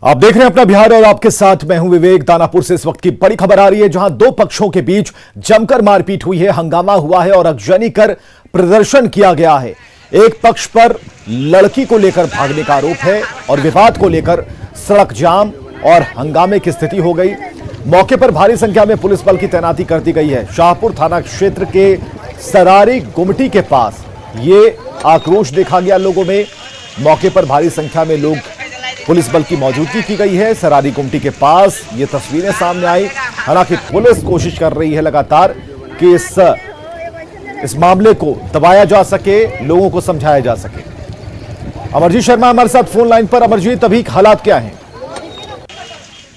आप देख रहे हैं अपना बिहार और आपके साथ मैं हूं विवेक। दानापुर से इस वक्त की बड़ी खबर आ रही है, जहां दो पक्षों के बीच जमकर मारपीट हुई है, हंगामा हुआ है और आगजनी कर प्रदर्शन किया गया है। एक पक्ष पर लड़की को लेकर भागने का आरोप है और विवाद को लेकर सड़क जाम और हंगामे की स्थिति हो गई। मौके पर भारी संख्या में पुलिस बल की तैनाती कर दी गई है। शाहपुर थाना क्षेत्र के सरारी गुमटी के पास ये आक्रोश देखा गया लोगों में। मौके पर भारी संख्या में लोग पुलिस बल की मौजूदगी की गई है। सरारी गुमटी के पास ये तस्वीरें सामने आई। हालांकि पुलिस कोशिश कर रही है लगातार कि इस मामले को दबाया जा सके, लोगों को समझाया जा सके। अमरजीत शर्मा हमारे साथ फोन लाइन पर। अमरजीत, अभी हालात क्या हैं?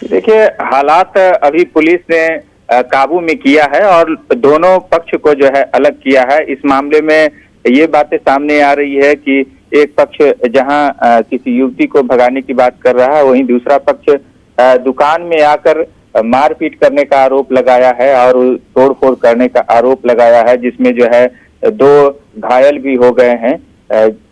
देखिए, हालात अभी पुलिस ने काबू में किया है और दोनों पक्ष को जो है अलग किया है। इस मामले में ये बातें सामने आ रही है कि एक पक्ष जहां किसी युवती को भगाने की बात कर रहा है, वहीं दूसरा पक्ष दुकान में आकर मारपीट करने का आरोप लगाया है और तोड़फोड़ करने का आरोप लगाया है, जिसमें जो है दो घायल भी हो गए हैं,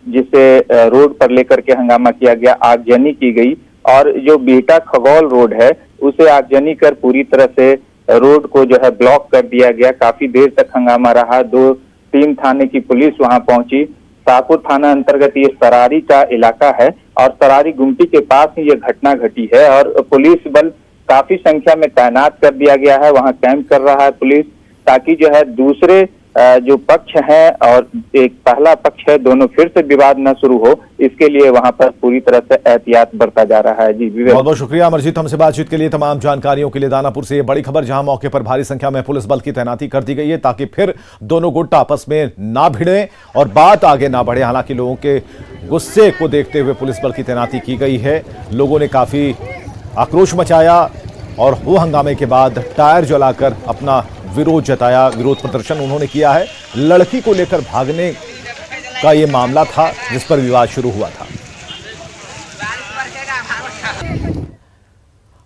जिसे रोड पर लेकर के हंगामा किया गया, आगजनी की गई और जो बिहटा खगौल रोड है उसे आगजनी कर पूरी तरह से रोड को जो है ब्लॉक कर दिया गया। काफी देर तक हंगामा रहा। 2-3 थाने की पुलिस वहां पहुंची। शाहपुर थाना अंतर्गत ये सरारी का इलाका है और सरारी गुमटी के पास ही ये घटना घटी है और पुलिस बल काफी संख्या में तैनात कर दिया गया है। वहां कैंप कर रहा है पुलिस, ताकि जो है दूसरे जो पक्ष है और एक पहला पक्ष है, दोनों फिर से विवाद न शुरू हो, इसके लिए वहां पर पूरी तरह से एहतियात बरता जा रहा है। जी विवेक, बहुत बहुत शुक्रिया अमरजीत हमसे बातचीत के लिए, तमाम जानकारियों के लिए। दानापुर से ये बड़ी खबर, जहां मौके पर भारी संख्या में पुलिस बल की तैनाती कर दी गई है ताकि फिर दोनों गुट आपस में ना भिड़े और बात आगे ना बढ़े। हालांकि लोगों के गुस्से को देखते हुए पुलिस बल की तैनाती की गई है। लोगों ने काफी आक्रोश मचाया और वो हंगामे के बाद टायर जलाकर अपना विरोध जताया। विरोध प्रदर्शन उन्होंने किया है। लड़की को लेकर भागने का ये मामला था जिस पर विवाद शुरू हुआ था।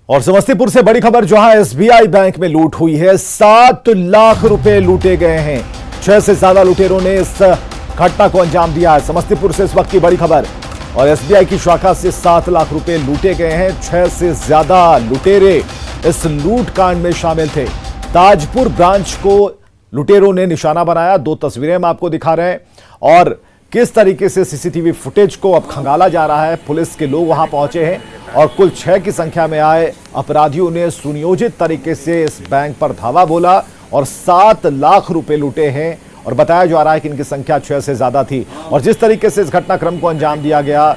और समस्तीपुर से बड़ी खबर, जहां एसबीआई बैंक में लूट हुई है। 7 लाख रुपए लूटे गए हैं। 6 से ज्यादा लुटेरों ने इस घटना को अंजाम दिया है। समस्तीपुर से इस वक्त की बड़ी खबर, और एसबीआई की शाखा से 7 लाख रुपए लूटे गए हैं। 6 से ज्यादा लुटेरे इस लूट कांड में शामिल थे। ताजपुर ब्रांच को लुटेरों ने निशाना बनाया। 2 तस्वीरें हम आपको दिखा रहे हैं और किस तरीके से सीसीटीवी फुटेज को अब खंगाला जा रहा है। पुलिस के लोग वहां पहुंचे हैं और कुल 6 की संख्या में आए अपराधियों ने सुनियोजित तरीके से इस बैंक पर धावा बोला और 7 लाख रुपए लूटे हैं। और बताया जा रहा है कि इनकी संख्या 6 से ज्यादा थी। और जिस तरीके से इस घटनाक्रम को अंजाम दिया गया,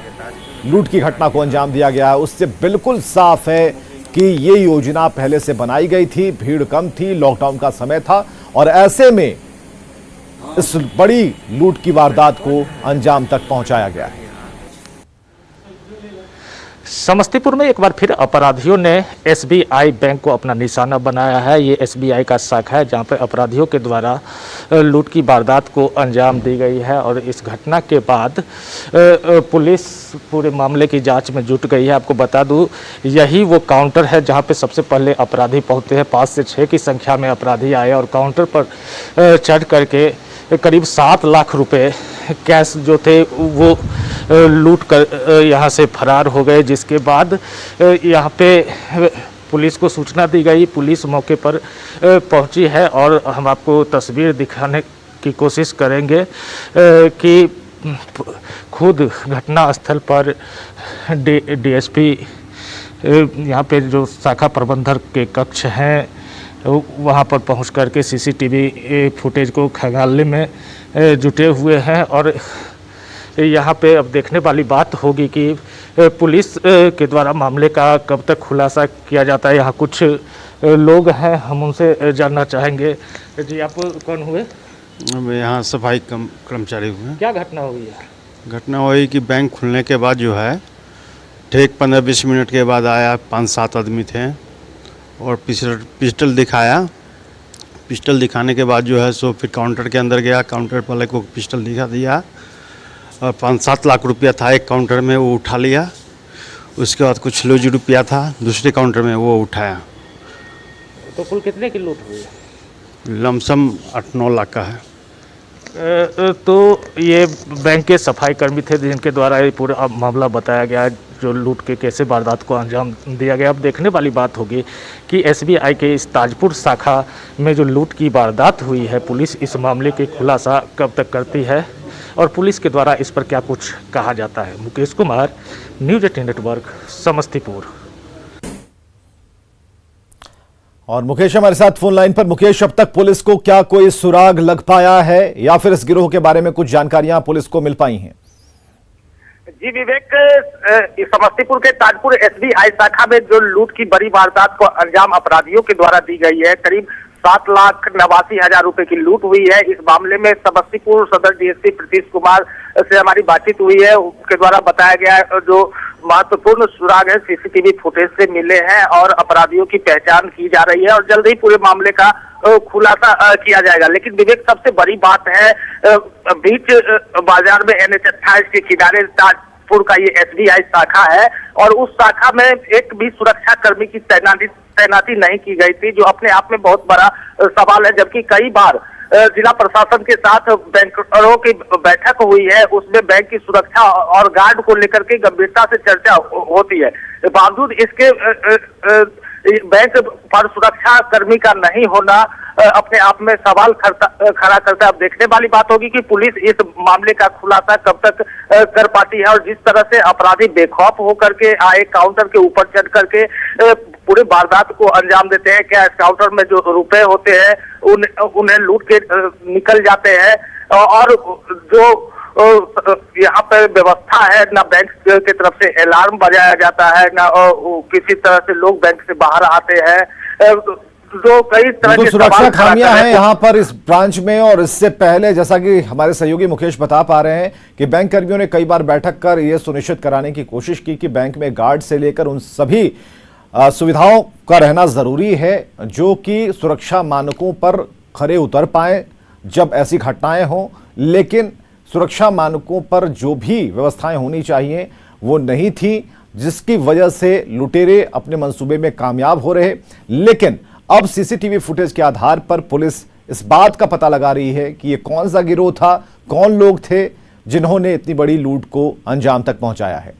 लूट की घटना को अंजाम दिया गया, उससे बिल्कुल साफ है कि ये योजना पहले से बनाई गई थी। भीड़ कम थी, लॉकडाउन का समय था और ऐसे में इस बड़ी लूट की वारदात को अंजाम तक पहुंचाया गया है। समस्तीपुर में एक बार फिर अपराधियों ने एसबीआई बैंक को अपना निशाना बनाया है। ये एसबीआई का शाखा है जहां पर अपराधियों के द्वारा लूट की वारदात को अंजाम दी गई है और इस घटना के बाद पुलिस पूरे मामले की जांच में जुट गई है। आपको बता दूं, यही वो काउंटर है जहां पे सबसे पहले अपराधी पहुंचते हैं। 5 से 6 की संख्या में अपराधी आए और काउंटर पर चढ़ करके करीब 7 लाख रुपए कैश जो थे वो लूट कर यहाँ से फरार हो गए। जिसके बाद यहाँ पे पुलिस को सूचना दी गई। पुलिस मौके पर पहुंची है और हम आपको तस्वीर दिखाने की कोशिश करेंगे कि खुद घटना स्थल पर डीएसपी यहाँ पे जो शाखा प्रबंधक के कक्ष हैं वहाँ पर पहुँच करके सीसीटीवी फुटेज को खंगालने में जुटे हुए हैं। और यहाँ पे अब देखने वाली बात होगी कि पुलिस के द्वारा मामले का कब तक खुलासा किया जाता है। यहाँ कुछ लोग हैं, हम उनसे जानना चाहेंगे। जी, आप कौन हुए? यहाँ सफाई कर्मचारी हुए। क्या घटना हुई है? घटना हुई कि बैंक खुलने के बाद जो है ठीक 15-20 मिनट के बाद आया। 5-7 आदमी थे और पिस्टल दिखाया। पिस्टल दिखाने के बाद जो है सो फिर काउंटर के अंदर गया। काउंटर वाले को पिस्टल दिखा दिया और 5-7 लाख रुपया था एक काउंटर में, वो उठा लिया। उसके बाद कुछ लूज रुपया था दूसरे काउंटर में, वो उठाया। तो कुल कितने की लूट हुई? लमसम 8-9 लाख का है। तो ये बैंक के सफाई कर्मी थे जिनके द्वारा ये पूरा मामला बताया गया है। जो लूट के कैसे वारदात को अंजाम दिया गया। अब देखने वाली बात होगी कि एसबीआई के इस ताजपुर शाखा में जो लूट की वारदात हुई है, पुलिस इस मामले के खुलासा कब तक करती है और पुलिस के द्वारा इस पर क्या कुछ कहा जाता है। Mukesh Kumar, news 18 network, Samastipur. और मुकेश हमारे साथ फोन लाइन पर। मुकेश, अब तक पुलिस को क्या कोई सुराग लग पाया है या फिर इस गिरोह के बारे में कुछ जानकारियां पुलिस को मिल पाई हैं? जी विवेक, समस्तीपुर के ताजपुर एसबीआई शाखा में जो लूट की बड़ी वारदात को अंजाम अपराधियों के द्वारा दी गई है, करीब 7,89,000 रुपए की लूट हुई है। इस मामले में समस्तीपुर सदर डीएसपी प्रीतिश कुमार से हमारी बातचीत हुई है। उनके द्वारा बताया गया है जो महत्वपूर्ण सुराग है सीसीटीवी फुटेज से मिले हैं और अपराधियों की पहचान की जा रही है और जल्द ही पूरे मामले का खुलासा किया जाएगा। लेकिन विवेक, सबसे बड़ी बात है, बीच बाजार में NH 28 के किनारे ताजपुर का ये एसबीआई शाखा है और उस शाखा में एक भी सुरक्षा कर्मी की तैनाती नहीं की गई थी, जो अपने आप में बहुत बड़ा सवाल है। जबकि कई बार जिला प्रशासन के साथ बैंकरों की बैठक हुई है, उसमें बैंक की सुरक्षा और गार्ड को लेकर के गंभीरता से चर्चा होती है। बावजूद इसके बैंक पर सुरक्षा कर्मी का नहीं होना अपने आप में सवाल खड़ा करता है। अब देखने वाली बात होगी कि पुलिस इस मामले का खुलासा कब तक कर पाती है और जिस तरह से अपराधी बेखौफ होकर के आए काउंटर के ऊपर चढ़ करके पूरे वारदात को अंजाम देते हैं। क्या इस काउंटर में जो रुपए होते हैं उन्हें लूट के निकल जाते हैं और जो यहाँ पे व्यवस्था है, ना बैंक की तरफ से अलार्म बजाया जाता है, ना किसी तरह से लोग बैंक से बाहर आते हैं। जो कई तरह के सुरक्षा खामियां हैं यहाँ पर इस ब्रांच में। और इससे पहले जैसा कि हमारे सहयोगी मुकेश बता पा रहे हैं कि बैंक कर्मियों ने कई बार बैठक कर यह सुनिश्चित कराने की कोशिश की कि बैंक में गार्ड से लेकर उन सभी सुविधाओं का रहना जरूरी है जो कि सुरक्षा मानकों पर खरे उतर पाए जब ऐसी घटनाएं हों। लेकिन सुरक्षा मानकों पर जो भी व्यवस्थाएं होनी चाहिए वो नहीं थी, जिसकी वजह से लुटेरे अपने मंसूबे में कामयाब हो रहे। लेकिन अब सीसीटीवी फुटेज के आधार पर पुलिस इस बात का पता लगा रही है कि ये कौन सा गिरोह था, कौन लोग थे जिन्होंने इतनी बड़ी लूट को अंजाम तक पहुंचाया है।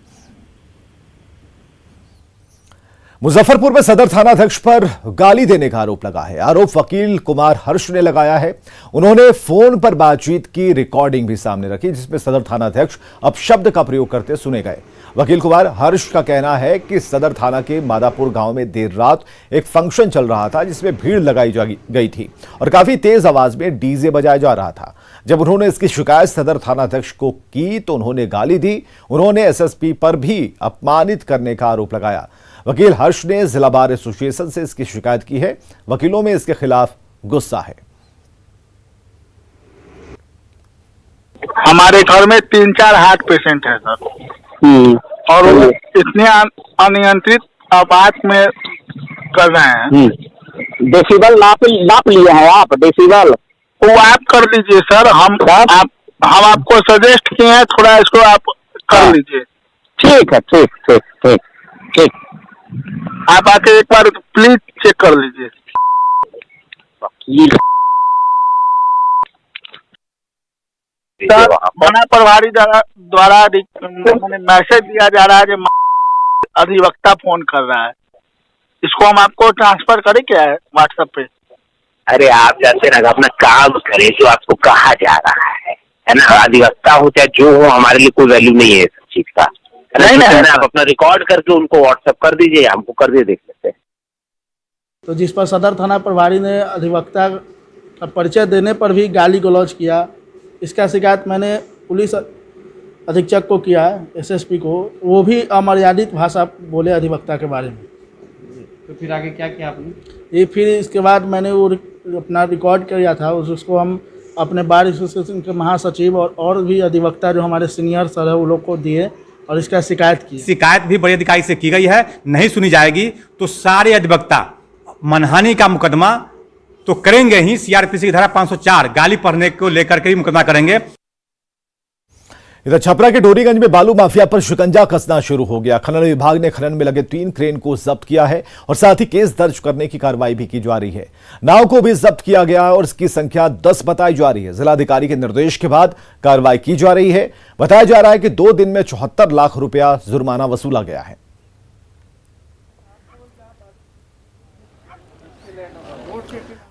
मुजफ्फरपुर में सदर थानाध्यक्ष पर गाली देने का आरोप लगा है। आरोप वकील कुमार हर्ष ने लगाया है। उन्होंने फोन पर बातचीत की रिकॉर्डिंग भी सामने रखी जिसमें सदर थानाध्यक्ष अपशब्द का प्रयोग करते सुने गए। वकील कुमार हर्ष का कहना है कि सदर थाना के मादापुर गांव में देर रात एक फंक्शन चल रहा था जिसमें भीड़ लगाई गई थी और काफी तेज आवाज में डीजे बजाया जा रहा था। जब उन्होंने इसकी शिकायत सदर थानाध्यक्ष को की तो उन्होंने गाली दी। उन्होंने एसएसपी पर भी अपमानित करने का आरोप लगाया। वकील हर्ष ने जिला बार एसोसिएशन से इसकी शिकायत की है। वकीलों में इसके खिलाफ गुस्सा है। हमारे घर में 3-4 हार्ट पेशेंट है सर, और वो इतने अनियंत्रित आवाज में कर रहे हैं। डेसिबल नाप लिए हैं आप? डेसिबल वो आप कर लीजिए सर, हम आपको सजेस्ट किए हैं, थोड़ा इसको आप कर लीजिए। ठीक है, ठीक ठीक ठीक ठीक। आप आके एक बार प्लीज चेक कर लीजिए। थाना प्रभारी द्वारा मैसेज दिया जा रहा है जो अधिवक्ता फोन कर रहा है, इसको हम आपको ट्रांसफर करें क्या है व्हाट्सएप पे? अरे आप जाते ना अपना काम करें जो आपको कहा जा रहा है ना। अधिवक्ता हो चाहे जो हो, हमारे लिए कोई वैल्यू नहीं है इस चीज का। नहीं ना, आप अपना रिकॉर्ड करके उनको व्हाट्सएप कर दीजिए, हमको कर दिए, देख लेते हैं। तो जिस पर सदर थाना प्रभारी ने अधिवक्ता का परिचय देने पर भी गाली गलौज किया, इसका शिकायत मैंने पुलिस अधीक्षक को किया है, एसएसपी को। वो भी अमर्यादित भाषा बोले अधिवक्ता के बारे में। तो फिर आगे क्या किया आपने? ये फिर इसके बाद मैंने वो अपना रिकॉर्ड किया था, उसको हम अपने बार एसोसिएशन के महासचिव और भी अधिवक्ता जो हमारे सीनियर सर है वो लोग को दिए और इसका शिकायत की। शिकायत भी बड़े अधिकारी से की गई है, नहीं सुनी जाएगी तो सारे अधिवक्ता मनहानि का मुकदमा तो करेंगे ही। सीआरपीसी की धारा 504 गाली पढ़ने को लेकर के भी मुकदमा करेंगे। इधर छपरा के डोरीगंज में बालू माफिया पर शिकंजा कसना शुरू हो गया। खनन विभाग ने खनन में लगे 3 क्रेन को जब्त किया है और साथ ही केस दर्ज करने की कार्रवाई भी की जा रही है। नाव को भी जब्त किया गया और इसकी संख्या 10 बताई जा रही है। जिलाधिकारी के निर्देश के बाद कार्रवाई की जा रही है। बताया जा रहा है कि 2 दिन में 74 लाख रुपया जुर्माना वसूला गया है।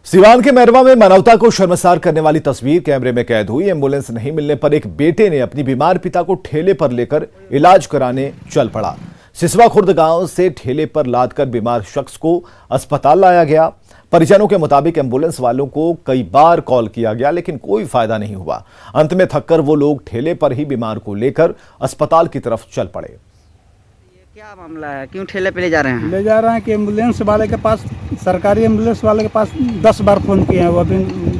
सिवान के मैरवा में मानवता को शर्मसार करने वाली तस्वीर कैमरे में कैद हुई। एम्बुलेंस नहीं मिलने पर एक बेटे ने अपनी बीमार पिता को ठेले पर लेकर इलाज कराने चल पड़ा। सिसवा खुर्द गांव से ठेले पर लादकर बीमार शख्स को अस्पताल लाया गया। परिजनों के मुताबिक एम्बुलेंस वालों को कई बार कॉल किया गया लेकिन कोई फायदा नहीं हुआ। अंत में थककर वो लोग ठेले पर ही बीमार को लेकर अस्पताल की तरफ चल पड़े। क्या मामला है, क्यों ठेले पे ले जा रहे हैं? ले जा रहे हैं कि एम्बुलेंस वाले के पास, सरकारी एम्बुलेंस वाले के पास 10 बार फोन किए हैं, वो अभी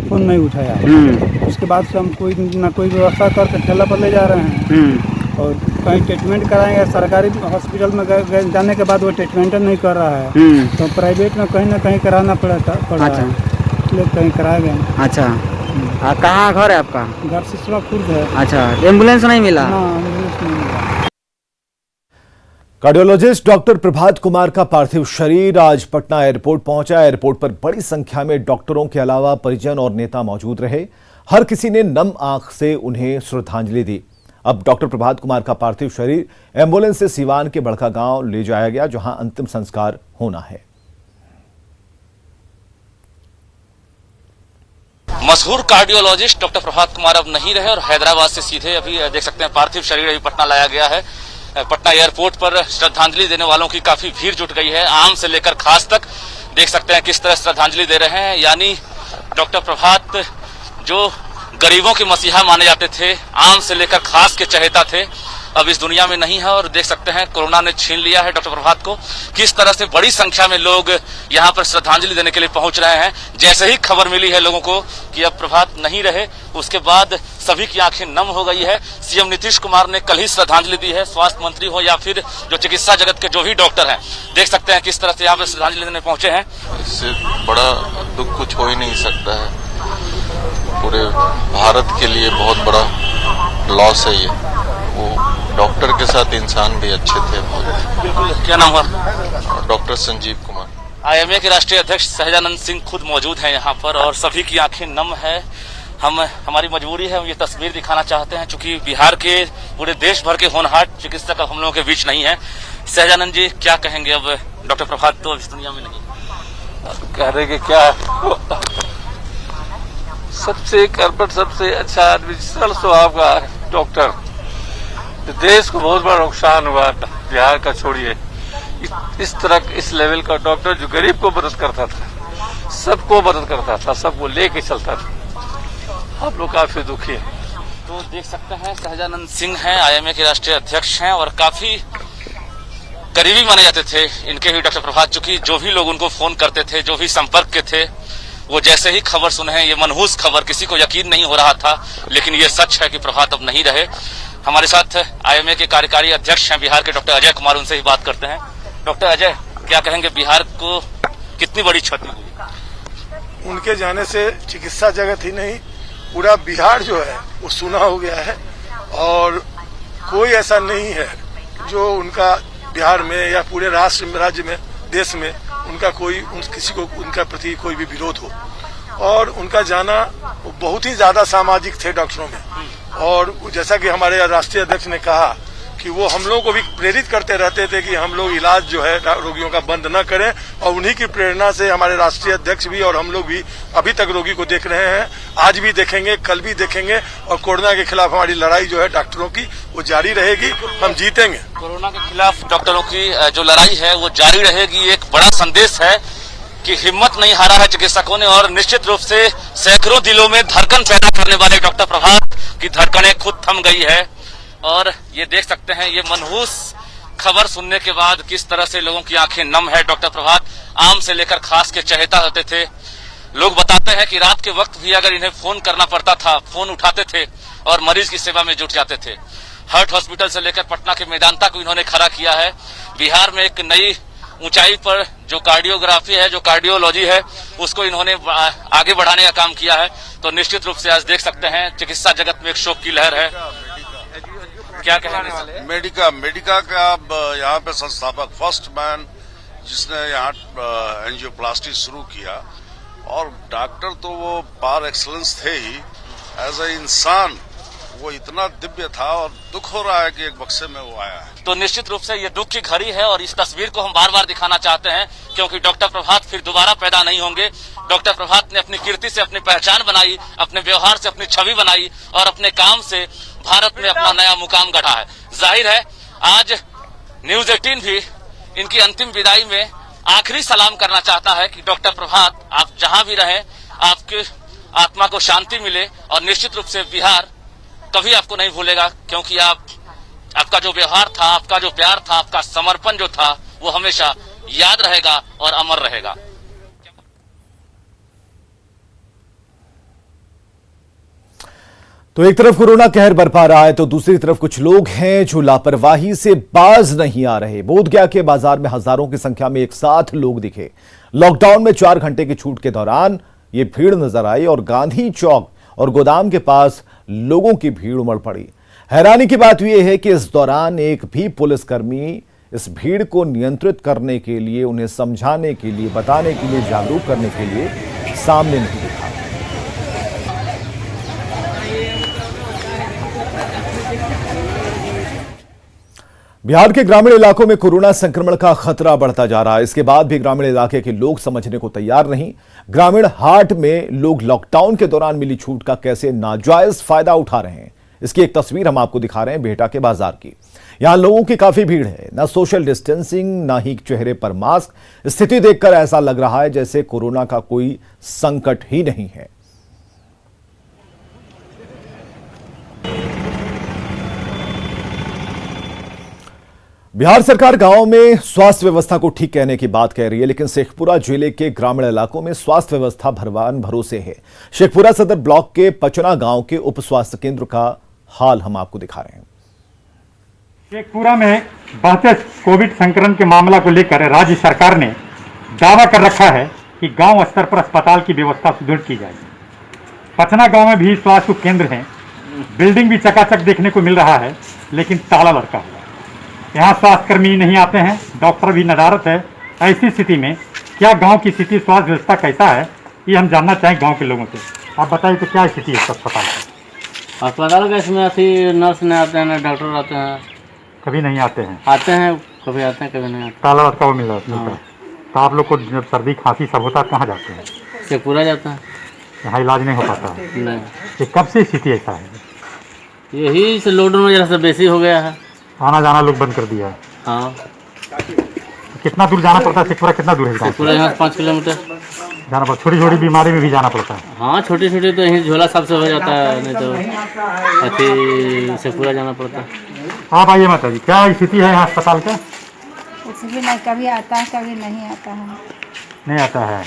फोन नहीं उठाया। उसके बाद से हम कोई ना कोई व्यवस्था करके ठेला पर ले जा रहे हैं और कहीं ट्रीटमेंट कराएंगे। सरकारी हॉस्पिटल में जाने के बाद वो ट्रीटमेंट नहीं कर रहा है तो प्राइवेट में कहीं ना कहीं कराना पड़ रहा है, इसलिए कहीं कराए गए। अच्छा, कहाँ घर है आपका? घर सिसवा खुर्द है। अच्छा, एम्बुलेंस नहीं मिला? एम्बुलेंस नहीं मिला। कार्डियोलॉजिस्ट डॉक्टर प्रभात कुमार का पार्थिव शरीर आज पटना एयरपोर्ट पहुंचा। एयरपोर्ट पर बड़ी संख्या में डॉक्टरों के अलावा परिजन और नेता मौजूद रहे। हर किसी ने नम आंख से उन्हें श्रद्धांजलि दी। अब डॉक्टर प्रभात कुमार का पार्थिव शरीर एम्बुलेंस से सिवान के बड़का गांव ले जाया गया, जहां अंतिम संस्कार होना है। मशहूर कार्डियोलॉजिस्ट डॉक्टर प्रभात कुमार अब नहीं रहे और हैदराबाद से सीधे अभी देख सकते हैं पार्थिव शरीर अभी पटना लाया गया है। पटना एयरपोर्ट पर श्रद्धांजलि देने वालों की काफी भीड़ जुट गई है। आम से लेकर खास तक देख सकते हैं किस तरह श्रद्धांजलि दे रहे हैं। यानी डॉक्टर प्रभात जो गरीबों के मसीहा माने जाते थे, आम से लेकर खास के चहेता थे, अब इस दुनिया में नहीं है और देख सकते हैं कोरोना ने छीन लिया है डॉक्टर प्रभात को। किस तरह से बड़ी संख्या में लोग यहाँ पर श्रद्धांजलि देने के लिए पहुंच रहे हैं। जैसे ही खबर मिली है लोगों को कि अब प्रभात नहीं रहे, उसके बाद सभी की आंखें नम हो गई है। सीएम नीतीश कुमार ने कल ही श्रद्धांजलि दी है। स्वास्थ्य मंत्री हो या फिर जो चिकित्सा जगत के जो भी डॉक्टर हैं, देख सकते हैं किस तरह से यहाँ पर श्रद्धांजलि देने पहुंचे हैं। इससे बड़ा दुख कुछ हो ही नहीं सकता है। पूरे भारत के लिए बहुत बड़ा लॉस है ये। वो डॉक्टर के साथ इंसान भी अच्छे थे बहुत। बिल्कुल। क्या नाम हुआ? डॉक्टर संजीव कुमार। आईएमए के राष्ट्रीय अध्यक्ष सहजानंद सिंह खुद मौजूद हैं यहाँ पर और सभी की आंखें नम है। हमारी मजबूरी है, हम ये तस्वीर दिखाना चाहते हैं क्योंकि बिहार के पूरे देश भर के होनहार चिकित्सक अब हम लोगों के बीच नहीं है। सहजानंद जी, क्या कहेंगे? अब डॉक्टर प्रभात तो इस दुनिया में नहीं। कह रहे कि क्या सबसे करपट, सबसे अच्छा आदमी, सरल स्वभाव का डॉक्टर। देश को बहुत बड़ा नुकसान हुआ, बिहार का छोड़िए। इस तरह इस लेवल का डॉक्टर जो गरीब को मदद करता था, सबको मदद करता था, सबको लेके चलता था। आप लोग काफी दुखी हैं। तो देख सकते हैं सहजानंद सिंह हैं, आईएमए के राष्ट्रीय अध्यक्ष हैं और काफी करीबी माने जाते थे इनके ही डॉक्टर प्रभात। चूंकि जो भी लोग उनको फोन करते थे, जो भी संपर्क के थे, वो जैसे ही खबर सुने, ये मनहूस खबर, किसी को यकीन नहीं हो रहा था, लेकिन ये सच है कि प्रभात अब नहीं रहे। हमारे साथ आईएमए के कार्यकारी अध्यक्ष हैं बिहार के डॉक्टर अजय कुमार, उनसे ही बात करते हैं। डॉक्टर अजय, क्या कहेंगे, बिहार को कितनी बड़ी क्षति हुई? उनके जाने से चिकित्सा जगत ही नहीं, पूरा बिहार जो है वो सुना हो गया है और कोई ऐसा नहीं है जो उनका बिहार में या पूरे राष्ट्र राज्य में, देश में उनका कोई किसी को उनका प्रति कोई भी विरोध हो। और उनका जाना बहुत ही ज्यादा सामाजिक थे डॉक्टरों में। और जैसा कि हमारे राष्ट्रीय अध्यक्ष ने कहा कि वो हम लोगों को भी प्रेरित करते रहते थे कि हम लोग इलाज जो है रोगियों का बंद न करें, और उन्हीं की प्रेरणा से हमारे राष्ट्रीय अध्यक्ष भी और हम लोग भी अभी तक रोगी को देख रहे हैं, आज भी देखेंगे, कल भी देखेंगे। और कोरोना के खिलाफ हमारी लड़ाई जो है डॉक्टरों की, वो जारी रहेगी, हम जीतेंगे। कोरोना के खिलाफ डॉक्टरों की जो लड़ाई है वो जारी रहेगी। एक बड़ा संदेश है कि हिम्मत नहीं हारा है चिकित्सकों ने और निश्चित रूप से सैकड़ों दिलों में धड़कन पैदा करने वाले डॉक्टर प्रभात की धड़कनें खुद थम गई है। और ये देख सकते हैं, ये मनहूस खबर सुनने के बाद किस तरह से लोगों की आंखें नम है। डॉक्टर प्रभात आम से लेकर खास के चहेता होते थे। लोग बताते हैं कि रात के वक्त भी अगर इन्हें फोन करना पड़ता था, फोन उठाते थे और मरीज की सेवा में जुट जाते थे। हार्ट हॉस्पिटल से लेकर पटना के मैदान तक इन्होंने खड़ा किया है। बिहार में एक नई ऊंचाई पर जो कार्डियोग्राफी है, जो कार्डियोलॉजी है, उसको इन्होंने आगे बढ़ाने का काम किया है। तो निश्चित रूप से आज देख सकते हैं चिकित्सा जगत में एक शोक की लहर है। क्या कहेंगे? मेडिका का यहाँ पे संस्थापक, फर्स्ट मैन जिसने यहाँ एंजियोप्लास्टी शुरू किया, और डॉक्टर तो वो पार एक्सलेंस थे ही, एज ए इंसान वो इतना दिव्य था, और दुख हो रहा है कि एक बक्से में वो आया है। तो निश्चित रूप से ये दुख की घड़ी है और इस तस्वीर को हम बार बार दिखाना चाहते हैं, क्योंकि डॉक्टर प्रभात फिर दोबारा पैदा नहीं होंगे। डॉक्टर प्रभात ने अपनी कीर्ति से अपनी पहचान बनाई, अपने व्यवहार से अपनी छवि बनाई और अपने काम से भारत में अपना नया मुकाम गढ़ा है। जाहिर है आज न्यूज 18 भी इनकी अंतिम विदाई में आखिरी सलाम करना चाहता है कि डॉक्टर प्रभात, आप जहां भी रहें, आपके आत्मा को शांति मिले, और निश्चित रूप से बिहार कभी आपको नहीं भूलेगा, क्योंकि आपका जो व्यवहार था, आपका जो प्यार था, आपका समर्पण जो था, वो हमेशा याद रहेगा और अमर रहेगा। तो एक तरफ कोरोना कहर बरपा रहा है, तो दूसरी तरफ कुछ लोग हैं जो लापरवाही से बाज नहीं आ रहे। बोधगया के बाजार में हजारों की संख्या में एक साथ लोग दिखे। लॉकडाउन में 4 घंटे की छूट के दौरान ये भीड़ नजर आई और गांधी चौक और गोदाम के पास लोगों की भीड़ उमड़ पड़ी। हैरानी की बात यह है कि इस दौरान एक भी पुलिसकर्मी इस भीड़ को नियंत्रित करने के लिए, उन्हें समझाने के लिए, बताने के लिए, जागरूक करने के लिए सामने नहीं दिखा। बिहार के ग्रामीण इलाकों में कोरोना संक्रमण का खतरा बढ़ता जा रहा है। इसके बाद भी ग्रामीण इलाके के लोग समझने को तैयार नहीं। ग्रामीण हाट में लोग लॉकडाउन के दौरान मिली छूट का कैसे नाजायज फायदा उठा रहे हैं, इसकी एक तस्वीर हम आपको दिखा रहे हैं बिहटा के बाजार की। यहां लोगों की काफी भीड़ है, न सोशल डिस्टेंसिंग, न ही चेहरे पर मास्क। स्थिति देखकर ऐसा लग रहा है जैसे कोरोना का कोई संकट ही नहीं है। बिहार सरकार गांव में स्वास्थ्य व्यवस्था को ठीक कहने की बात कह रही है, लेकिन शेखपुरा जिले के ग्रामीण इलाकों में स्वास्थ्य व्यवस्था भगवान भरोसे है। शेखपुरा सदर ब्लॉक के पचना गांव के उप स्वास्थ्य केंद्र का हाल हम आपको दिखा रहे हैं। शेखपुरा में बढ़ते कोविड संक्रमण के मामला को लेकर राज्य सरकार ने दावा कर रखा है कि गांव स्तर पर अस्पताल की व्यवस्था सुदृढ़ की जाएगी। पचना गांव में भी स्वास्थ्य केंद्र है, बिल्डिंग भी चकाचक देखने को मिल रहा है, लेकिन ताला लटका हुआ। यहाँ स्वास्थ्यकर्मी नहीं आते हैं, डॉक्टर भी नदारत है। ऐसी स्थिति में क्या गांव की स्थिति, स्वास्थ्य व्यवस्था कैसा है, ये हम जानना चाहें गांव के लोगों से। आप बताइए तो क्या स्थिति है अस्पताल की? अस्पताल का इसमें अभी नर्स नहीं आते हैं, डॉक्टर आते हैं। कभी नहीं आते हैं? आते हैं, कभी आते हैं, कभी नहीं आते। ताला लटका हुआ मिल रहा है। तो आप लोग को जब सर्दी खांसी सब होता है कहाँ जाते हैं? शेखपुरा जाते हैं। यहाँ इलाज नहीं हो पाता? नहीं। ये कब से स्थिति ऐसा है? यही से लॉकडाउन में जरा सा बेसी हो गया है, आना जाना लोग बंद कर दिया है। हाँ। कितना दूर जाना पड़ता है? शेखपुरा कितना दूर है? शेखपुरा यहाँ 5 किलोमीटर जाना पड़ता। छोटी छोटी बीमारी में भी जाना पड़ता है? हाँ, छोटी छोटी तो यहीं झोला साहब से हो जाता है, नहीं तो अति शेखपुरा जाना पड़ता है। आप आइए माता जी, क्या स्थिति है यहाँ अस्पताल का? कुछ भी नहीं, कभी आता है कभी नहीं आता है। नहीं आता है?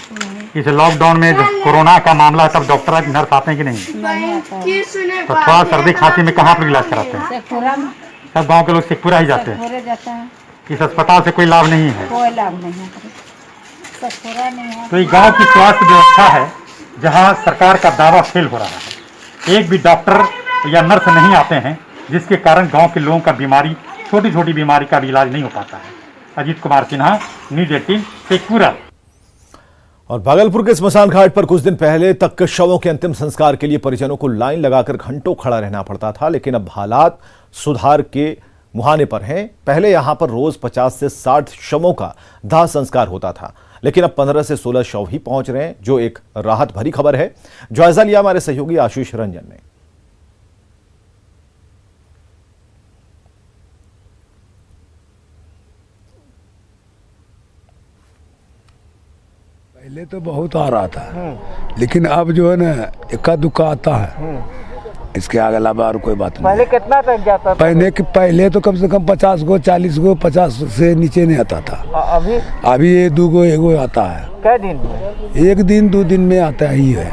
इस लॉकडाउन में जब कोरोना का मामला है तब डॉक्टर नर्स आते हैं कि नहीं? नहीं आता है। तो थोड़ा सर्दी खांसी में कहाँ पर इलाज कराते हैं? शेखपुरा में। सब गांव के लोग शेखपुरा ही जाते हैं? शेखपुरा जाता है। इस अस्पताल से कोई लाभ नहीं है? कोई लाभ नहीं है, शेखपुरा नहीं है। तो ये गांव की स्वास्थ्य व्यवस्था है जहां सरकार का दावा फेल हो रहा है। एक भी डॉक्टर या नर्स नहीं आते हैं, जिसके कारण गांव के लोगों का बीमारी, छोटी छोटी बीमारी का भी इलाज नहीं हो पाता है। अजीत कुमार सिन्हा, न्यूज 18 शेखपुरा। और भागलपुर के स्मशान घाट पर कुछ दिन पहले तक शवों के अंतिम संस्कार के लिए परिजनों को लाइन लगाकर घंटों खड़ा रहना पड़ता था, लेकिन अब हालात सुधार के मुहाने पर हैं। पहले यहां पर रोज 50 से 60 शवों का दाह संस्कार होता था, लेकिन अब 15 से 16 शव ही पहुंच रहे हैं, जो एक राहत भरी खबर है। जायजा लिया हमारे सहयोगी आशीष रंजन ने। पहले तो बहुत आ रहा था, लेकिन अब जो है ना इक्का दुक्का आता है, इसके आगे अलावा और कोई बात नहीं। पहले कितना तक जाता था? पहले तो कम से कम 50 गो 40 गो 50 से नीचे नहीं आता था। अभी ये 2 गो 1 गो आता है। कै दिन में? 1 दिन 2 दिन में आता ही है,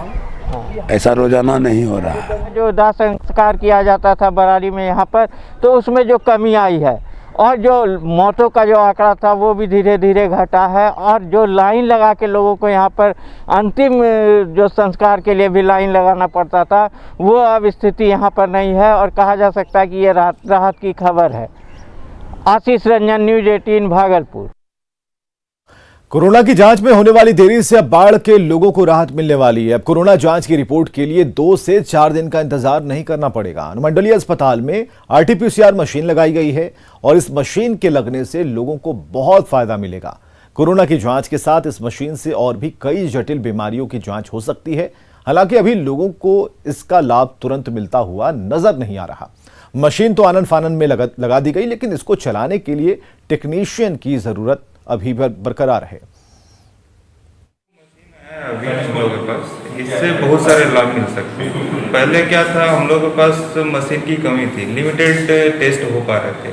ऐसा रोजाना नहीं हो रहा है। जो दाह संस्कार किया जाता था बरारी में यहाँ पर, तो उसमें जो कमी आई है और जो मौतों का जो आंकड़ा था वो भी धीरे धीरे घटा है। और जो लाइन लगा के लोगों को यहाँ पर अंतिम जो संस्कार के लिए भी लाइन लगाना पड़ता था, वो अब स्थिति यहाँ पर नहीं है और कहा जा सकता है कि ये राहत की खबर है। आशीष रंजन, न्यूज़ 18 भागलपुर। कोरोना की जांच में होने वाली देरी से अब बाढ़ के लोगों को राहत मिलने वाली है। अब कोरोना जांच की रिपोर्ट के लिए 2 से 4 दिन का इंतजार नहीं करना पड़ेगा। अनुमंडलीय अस्पताल में RT-PCR मशीन लगाई गई है और इस मशीन के लगने से लोगों को बहुत फायदा मिलेगा। कोरोना की जांच के साथ इस मशीन से और भी कई जटिल बीमारियों की जांच हो सकती है। हालांकि अभी लोगों को इसका लाभ तुरंत मिलता हुआ नजर नहीं आ रहा। मशीन तो आनन फानन में लगा दी गई, लेकिन इसको चलाने के लिए टेक्नीशियन की जरूरत अभी बरकरार है। अभी हम लोगों के पास इससे बहुत सारे लाभ मिल सकते हैं। पहले क्या था, हम लोगों के पास मशीन की कमी थी, लिमिटेड टेस्ट हो पा रहे थे।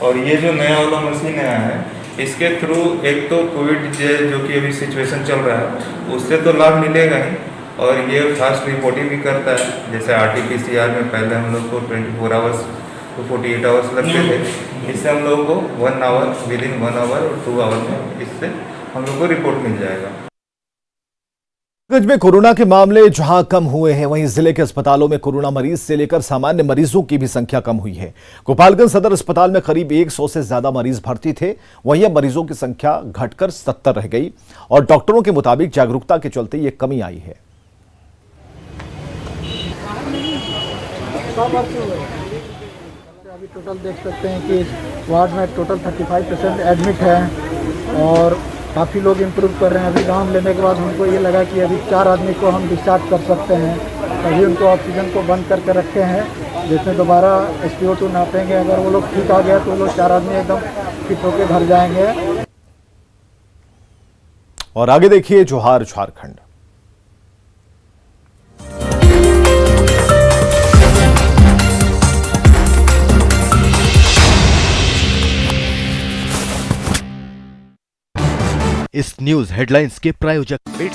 और ये जो नया वाला मशीन आया है, इसके थ्रू एक तो कोविड जो कि अभी सिचुएशन चल रहा है उससे तो लाभ मिलेगा ही, और ये फास्ट रिपोर्टिंग भी करता है। जैसे RT-PCR में पहले हम लोग को 24 आवर्स तो 48 आवर्स लगते थे, इससे हम लोगों को 1 आवर, विदिन 1 आवर और 2 आवर में इससे हम लोग को रिपोर्ट मिल जाएगा। गोपालगंज में कोरोना के मामले जहां कम हुए हैं, वहीं जिले के अस्पतालों में कोरोना मरीज से लेकर सामान्य मरीजों की भी संख्या कम हुई है। गोपालगंज सदर अस्पताल में करीब 100 से ज्यादा मरीज भर्ती थे, वहीं अब मरीजों की संख्या घटकर 70 रह गई और डॉक्टरों के मुताबिक जागरूकता के चलते ये कमी आई है। अभी टोटल देख सकते हैं कि वार्ड में टोटल 35% एडमिट है और काफ़ी लोग इम्प्रूव कर रहे हैं। अभी राउंड लेने के बाद हमको ये लगा कि अभी 4 आदमी को हम डिस्चार्ज कर सकते हैं। अभी उनको ऑक्सीजन को बंद करके रखे हैं, जिसमें दोबारा SpO2 नापेंगे। अगर वो लोग ठीक आ गया तो वो लोग 4 आदमी एकदम फिट होकर घर जाएंगे। और आगे देखिए जोहार झारखंड। इस न्यूज हेडलाइंस के प्रायोजक